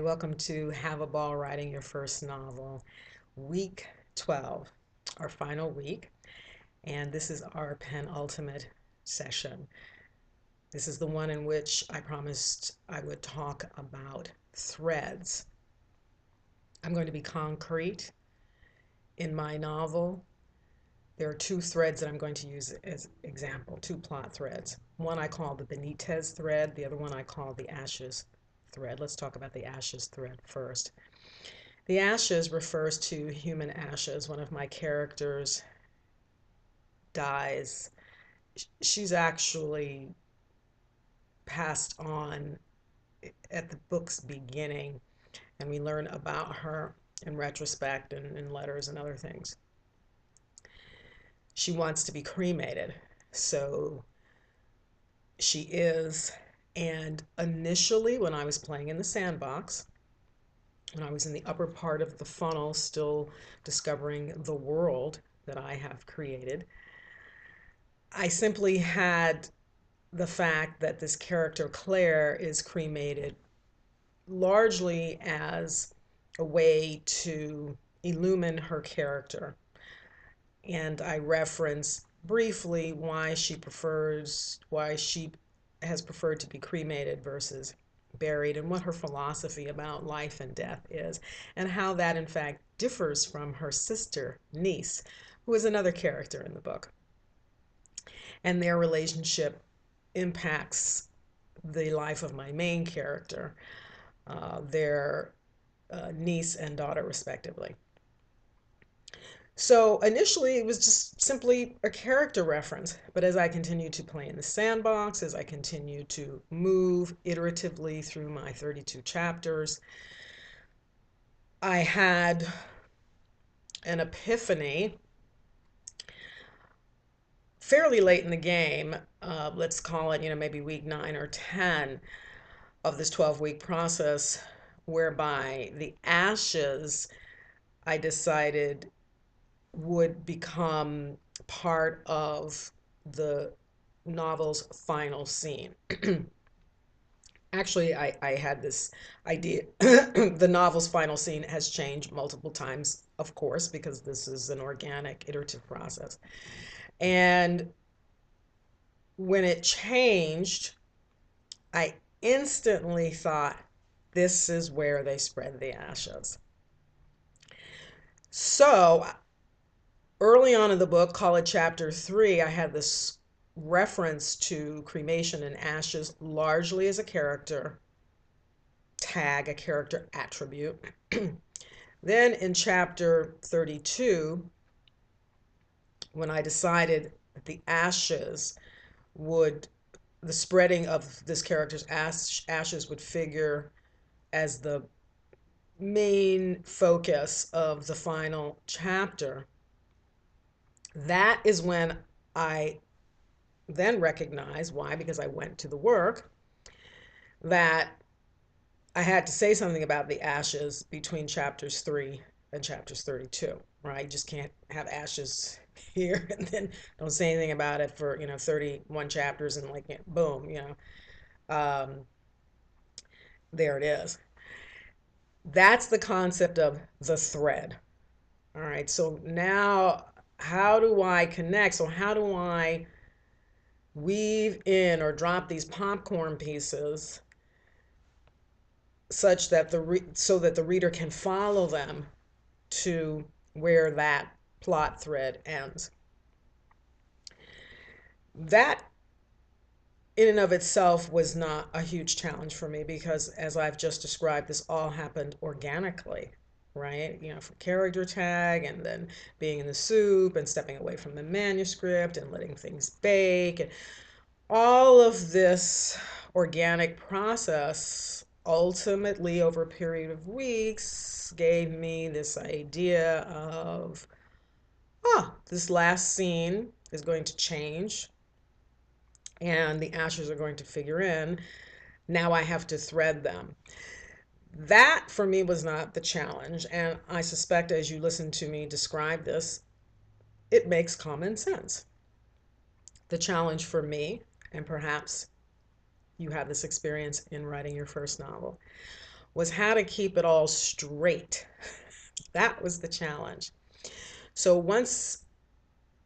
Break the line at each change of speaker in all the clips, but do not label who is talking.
Hi, welcome to Have a Ball Writing Your First Novel, week 12, our final week, and this is our penultimate session. This is the one in which I promised I would talk about threads. I'm going to be concrete in my novel. There are two threads that I'm going to use as example, two plot threads. One I call the Benitez thread, the other one I call the Ashes thread. Let's talk about the Ashes thread first. The ashes refers to human ashes. One of my characters dies. She's actually passed on at the book's beginning, and we learn about her in retrospect and in letters and other things. She wants to be cremated, so she is. And initially, when I was playing in the sandbox, when I was in the upper part of the funnel, still discovering the world that I have created, I simply had the fact that this character, Claire, is cremated largely as a way to illumine her character. And I reference briefly why she has preferred to be cremated versus buried, and what her philosophy about life and death is, and how that in fact differs from her sister, Niece, who is another character in the book. And their relationship impacts the life of my main character, their niece and daughter, respectively. So initially, it was just simply a character reference. But as I continued to play in the sandbox, as I continued to move iteratively through my 32 chapters, I had an epiphany fairly late in the game. Let's call it, maybe week 9 or 10 of this 12-week process, whereby the ashes, I decided, would become part of the novel's final scene. Actually, I had this idea. The novel's final scene has changed multiple times, of course, because this is an organic, iterative process. And when it changed, I instantly thought, this is where they spread the ashes. So early on in the book, call it chapter 3, I had this reference to cremation and ashes largely as a character tag, a character attribute. Then in chapter 32, when I decided that the spreading of this character's ashes would figure as the main focus of the final chapter, that is when I then recognized why, because I went to the work, that I had to say something about the ashes between chapters 3 and chapters 32, right? You just can't have ashes here and then don't say anything about it for, 31 chapters and like, boom, um, there it is. That's the concept of the thread. All right, so now how do I connect? So how do I weave in or drop these popcorn pieces such that the reader can follow them to where that plot thread ends? That in and of itself was not a huge challenge for me because, as I've just described, this all happened organically, right? From character tag and then being in the soup and stepping away from the manuscript and letting things bake, and all of this organic process ultimately over a period of weeks gave me this idea of, this last scene is going to change and the ashes are going to figure in. Now I have to thread them. That for me was not the challenge, and I suspect as you listen to me describe this, it makes common sense. The challenge for me, and perhaps you have this experience in writing your first novel, was how to keep it all straight. That was the challenge. So once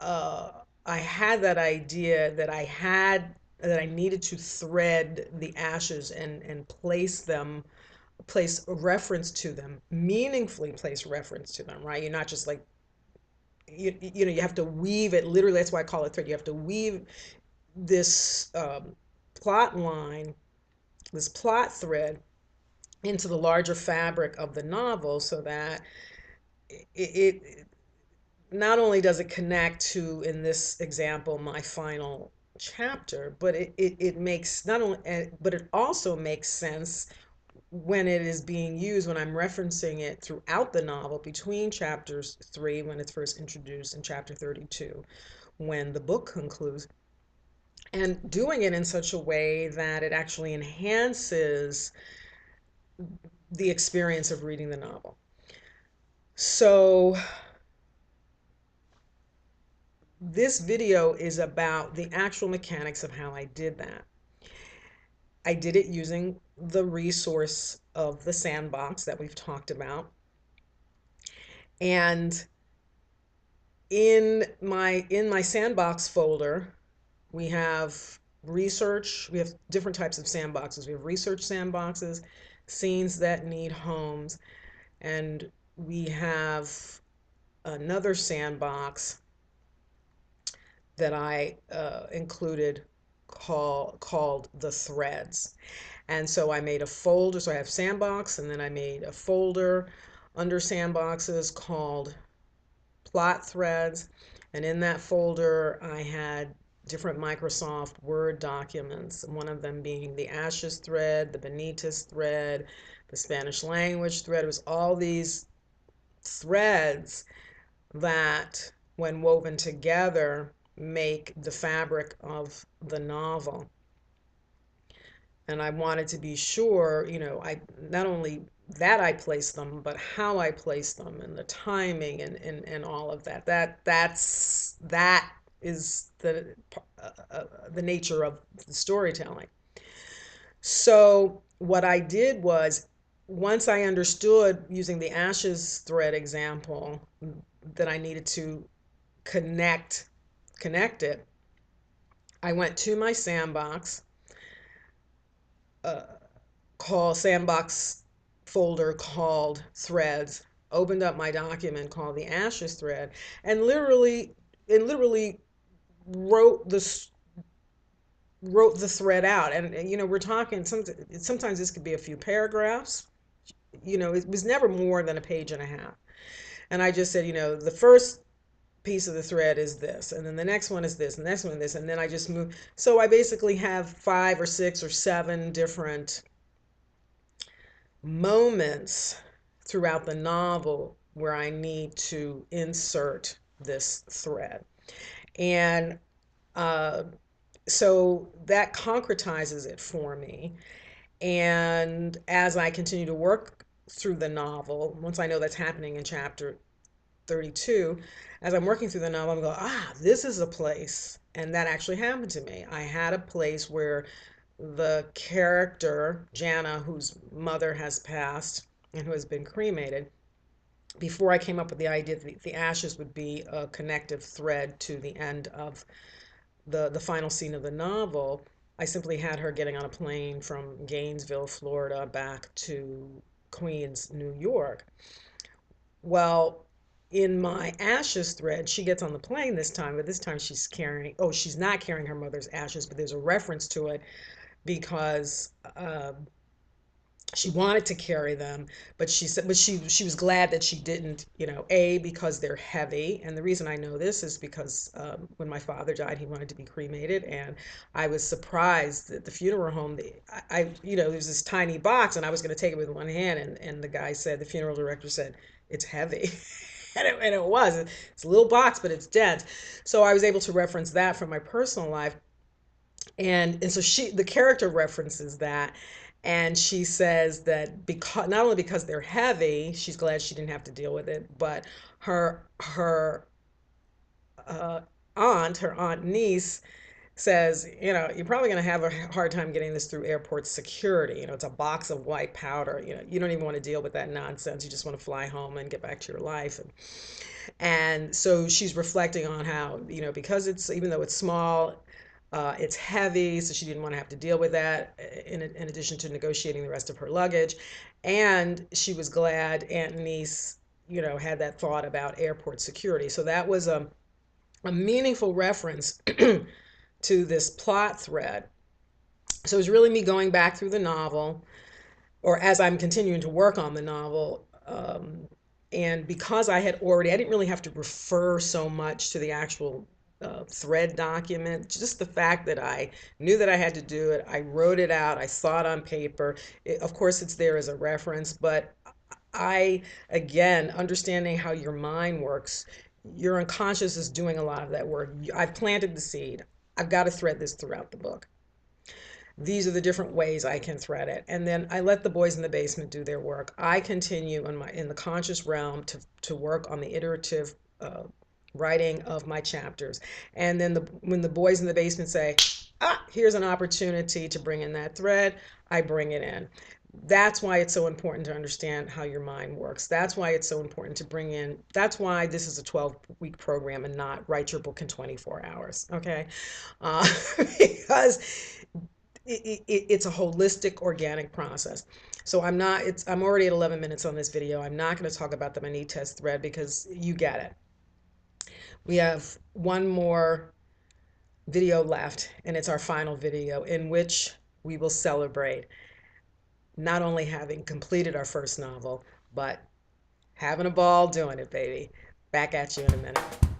uh, I had that idea that I needed to thread the ashes and place a reference to them, meaningfully place reference to them, right? You're not just like you know, you have to weave it literally. That's why I call it thread. You have to weave this plot line, this plot thread into the larger fabric of the novel so that it not only does it connect to, in this example, my final chapter, but it makes not only, but it also makes sense when it is being used, when I'm referencing it throughout the novel between chapters 3, when it's first introduced, and chapter 32, when the book concludes, and doing it in such a way that it actually enhances the experience of reading the novel. So this video is about the actual mechanics of how I did that. I did it using the resource of the sandbox that we've talked about. And in my sandbox folder, we have research. We have different types of sandboxes. We have research sandboxes, scenes that need homes, and we have another sandbox that I included called the threads. And so I made a folder. So I have sandbox, and then I made a folder under sandboxes called plot threads. And in that folder, I had different Microsoft Word documents, one of them being the Ashes thread, the Benitez thread, the Spanish language thread. It was all these threads that, when woven together, make the fabric of the novel. And I wanted to be sure, you know, I not only that I placed them, but how I placed them and the timing and all of that. That is the nature of the storytelling. So what I did was, once I understood using the ashes thread example that I needed to connect it, I went to my sandbox, uh, call sandbox folder called threads, opened up my document called the ashes thread, and literally wrote this wrote the thread out. And you know, we're talking sometimes this could be a few paragraphs. You know, it was never more than a page and a half. And I just said, you know, the first piece of the thread is this, and then the next one is this, and the next one is this, and then I just move. So I basically have 5 or 6 or 7 different moments throughout the novel where I need to insert this thread. And uh, so that concretizes it for me. And as I continue to work through the novel, once I know that's happening in chapter 32, as I'm working through the novel, I'm going, this is a place. And that actually happened to me. I had a place where the character, Jana, whose mother has passed and who has been cremated, before I came up with the idea that the ashes would be a connective thread to the end of the final scene of the novel, I simply had her getting on a plane from Gainesville, Florida, back to Queens, New York. Well, in my ashes thread, she gets on the plane this time, but this time she's not carrying her mother's ashes, but there's a reference to it because she wanted to carry them, but she said, but she was glad that she didn't, you know, A, because they're heavy. And the reason I know this is because when my father died, he wanted to be cremated, and I was surprised that the funeral home, you know, there's this tiny box, and I was going to take it with one hand, and the guy said, the funeral director said, it's heavy. And it was. It's a little box, but it's dense. So I was able to reference that from my personal life. And so the character references that, and she says that, because not only because they're heavy, she's glad she didn't have to deal with it, but her uh, her aunt niece says, you're probably going to have a hard time getting this through airport security. It's a box of white powder. You don't even want to deal with that nonsense. You just want to fly home and get back to your life. And so she's reflecting on how, because even though it's small, it's heavy, so she didn't want to have to deal with that in addition to negotiating the rest of her luggage. And she was glad Aunt Niece, had that thought about airport security. So that was a meaningful reference to this plot thread. So it was really me going back through the novel, or as I'm continuing to work on the novel. And because I didn't really have to refer so much to the actual thread document, just the fact that I knew that I had to do it, I wrote it out, I saw it on paper. Of course, it's there as a reference, but again, understanding how your mind works, your unconscious is doing a lot of that work. I've planted the seed. I've got to thread this throughout the book. These are the different ways I can thread it. And then I let the boys in the basement do their work. I continue in the conscious realm to work on the iterative writing of my chapters. And then when the boys in the basement say, here's an opportunity to bring in that thread, I bring it in. That's why it's so important to understand how your mind works. That's why it's so important to bring in, that's why this is a 12-week program and not write your book in 24 hours, okay? Because it's a holistic, organic process. So I'm already at 11 minutes on this video. I'm not going to talk about the Manitez thread because you get it. We have one more video left, and it's our final video in which we will celebrate not only having completed our first novel, but having a ball doing it, baby. Back at you in a minute.